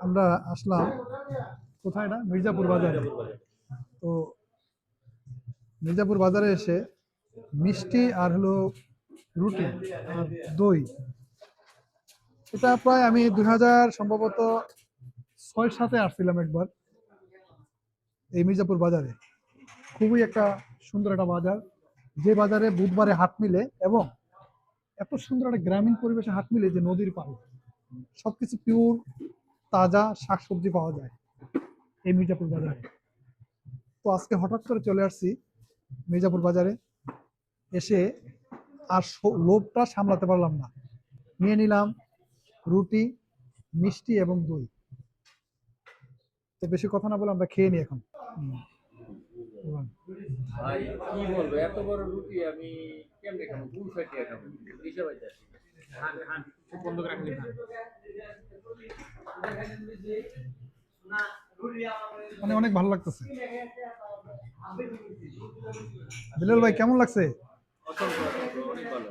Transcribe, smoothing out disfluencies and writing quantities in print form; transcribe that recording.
আমরা আসলাম কোথায়, না মির্জাপুর বাজারে। তো মির্জাপুর বাজারে এসে মিষ্টি আর হলো রুটি আর দই, এটা প্রায় আমি 2000 সম্ভবত 6-7 আসছিলাম একবার এই মির্জাপুর বাজারে। খুবই একটা সুন্দর একটা বাজার, যে বাজারে বুধবারে হাট মিলে এবং এত সুন্দর একটা গ্রামীণ পরিবেশে হাট মিলে যে নদীর পাড়ে সবকিছু পিওর তাজা শাকসবজি পাওয়া যায় এই মির্জাপুর বাজারে। তো আজকে হঠাৎ করে চলে আসছি মির্জাপুর বাজারে, এসে আর লোভটা সামলাতে পারলাম না, নিয়ে নিলাম রুটি, মিষ্টি এবং দই। তো বেশি কথা না বলে আমরা খেয়ে নিই এখন। বলুন। ভাই কি বলবো, এত বড় রুটি আমি কেমনে খাবো? 200 টাকা খাবো, হিসাব আছে। খান খান, চোখ বন্ধ করে রাখলি খান। মানে অনেক ভালো লাগতেছে। বিলাল ভাই কেমন লাগছে? অসংখ্য অসংখ্য, অনেক ভালো।